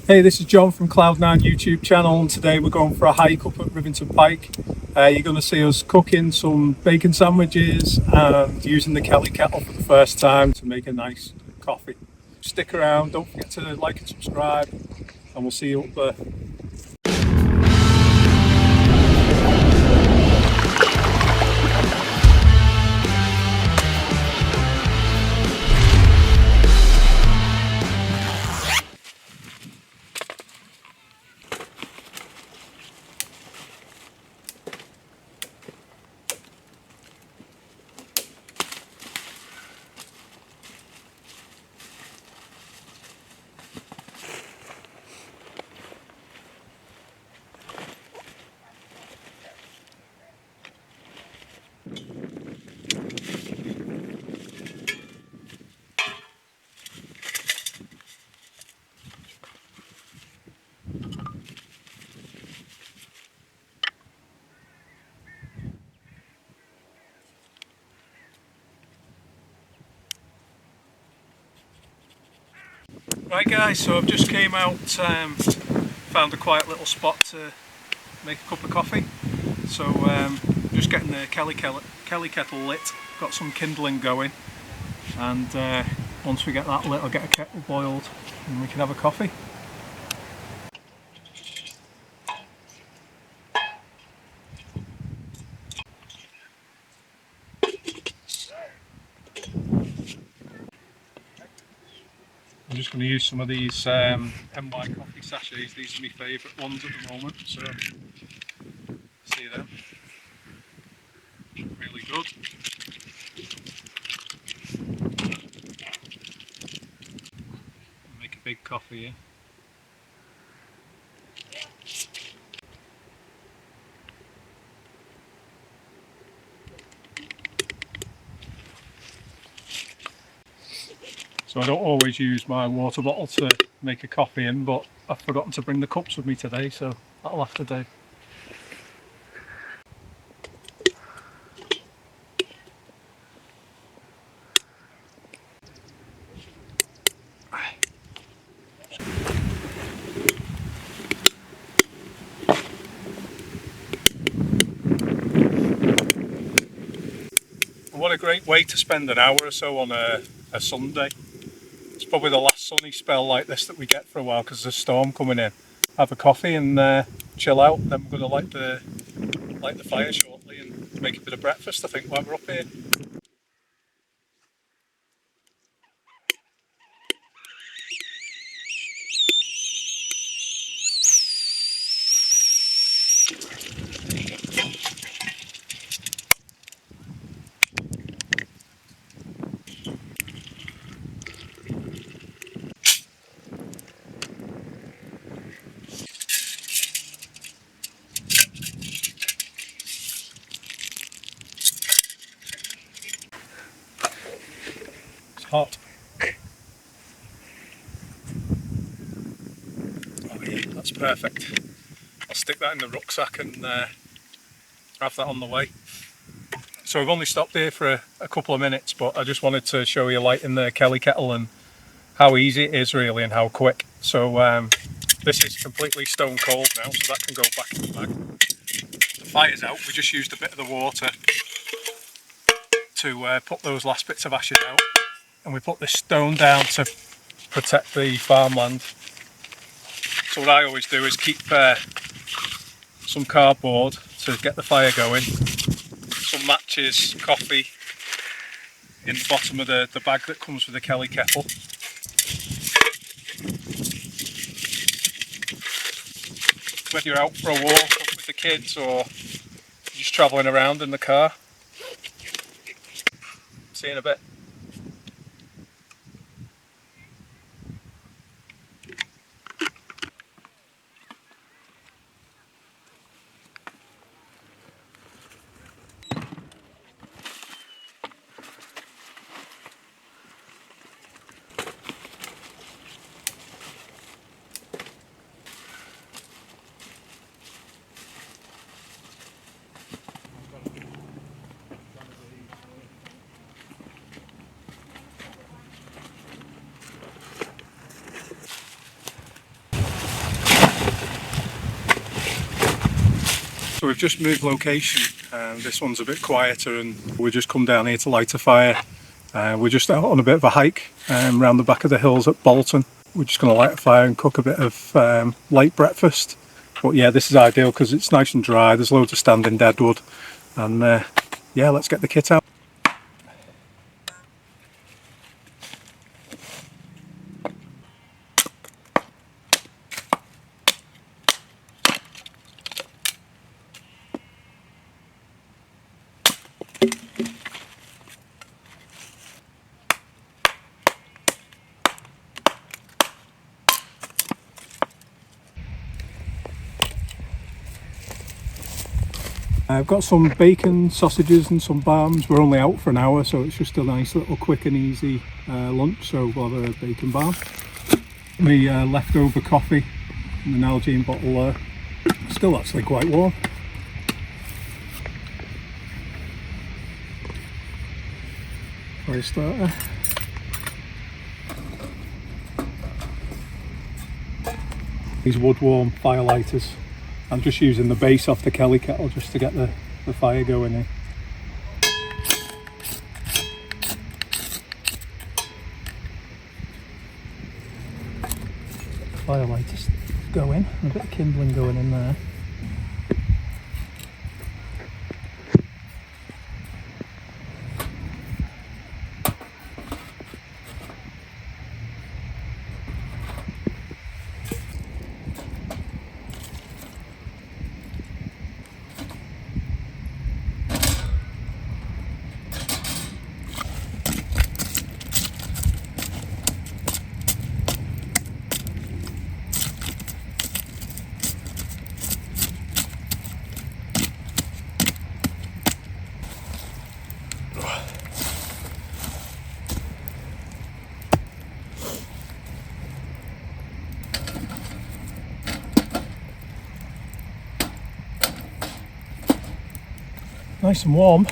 Hey, this is John from Cloud9 YouTube channel, and today we're going for a hike up at Rivington Pike. You're going to see us cooking some bacon sandwiches and using the Kelly Kettle for the first time to make a nice coffee. Stick around, don't forget to like and subscribe, and we'll see you up there. Right guys, so I've just came out, found a quiet little spot to make a cup of coffee. So just getting the Kelly Kettle lit, got some kindling going, and once we get that lit I'll get a kettle boiled and we can have a coffee. I'm just going to use some of these NY coffee sachets. These are my favourite ones at the moment, so see them, really good. Make a big coffee here. So I don't always use my water bottle to make a coffee in, but I've forgotten to bring the cups with me today, so that'll have to do. What a great way to spend an hour or so on a Sunday. It's probably the last sunny spell like this that we get for a while because there's a storm coming in. Have a coffee and chill out. Then we're going to light the fire shortly and make a bit of breakfast, I think, while we're up here. It's hot. Oh yeah, that's perfect. I'll stick that in the rucksack and have that on the way. So we've only stopped here for a couple of minutes, but I just wanted to show you lighting the Kelly Kettle and how easy it is really and how quick. So this is completely stone cold now, so that can go back in the bag. The fire's out, we just used a bit of the water to put those last bits of ashes out, and we put this stone down to protect the farmland. So what I always do is keep some cardboard to get the fire going, some matches, coffee in the bottom of the bag that comes with the Kelly Kettle. Whether you're out for a walk with the kids or just travelling around in the car. See you in a bit. So we've just moved location, and this one's a bit quieter, and we've just come down here to light a fire. We're just out on a bit of a hike around the back of the hills at Bolton. We're just going to light a fire and cook a bit of late breakfast. But yeah, this is ideal because it's nice and dry, there's loads of standing deadwood, and yeah, let's get the kit out. I've got some bacon, sausages and some barms. We're only out for an hour, so it's just a nice little quick and easy lunch, so we'll have a bacon barm. My leftover coffee in an Nalgene bottle there. Still actually quite warm. Fire starter. These wood warm fire lighters. I'm just using the base off the Kelly Kettle just to get the fire going in. Fire lighters go in, a bit of kindling going in there. Nice and warm.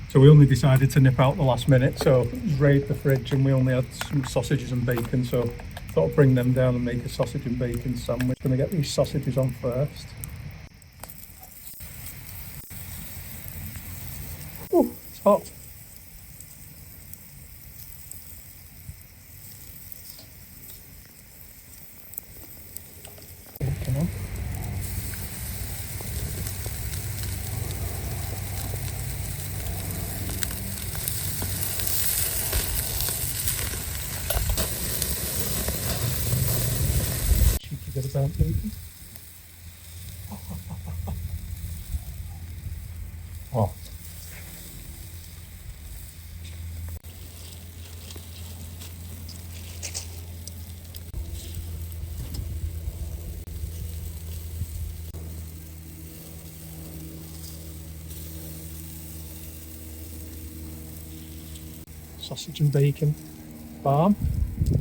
So we only decided to nip out the last minute, so raid the fridge, and we only had some sausages and bacon, so thought I'd bring them down and make a sausage and bacon sandwich. Gonna get these sausages on first. Oh, it's hot. Bacon on. Cheeky bit of burnt bacon. Oh. Sausage and bacon barm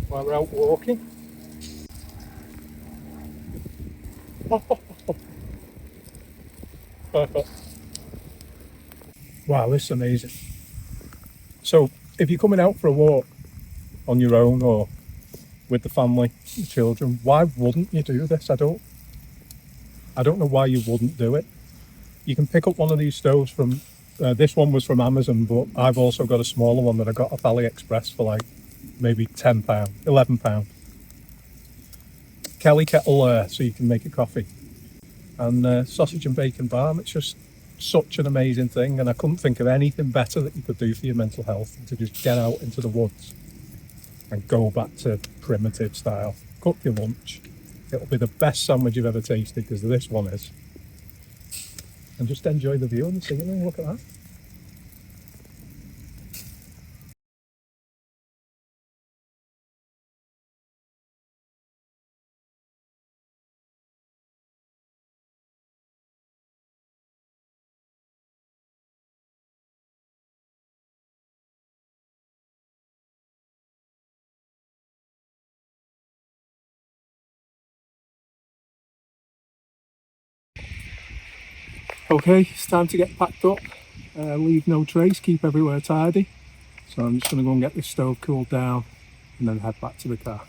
while we're out walking. Perfect. Wow, this is amazing. So if you're coming out for a walk on your own or with the family, the children, why wouldn't you do this? I don't know why you wouldn't do it. You can pick up one of these stoves from this one was from Amazon, but I've also got a smaller one that I got off AliExpress for like maybe £10, £11. Kelly Kettle, so you can make a coffee. And sausage and bacon barm, it's just such an amazing thing, and I couldn't think of anything better that you could do for your mental health than to just get out into the woods and go back to primitive style. Cook your lunch. It'll be the best sandwich you've ever tasted, because this one is. And just enjoy the view and the scenery. Look at that. Okay, it's time to get packed up. Leave no trace, keep everywhere tidy. So I'm just going to go and get this stove cooled down and then head back to the car.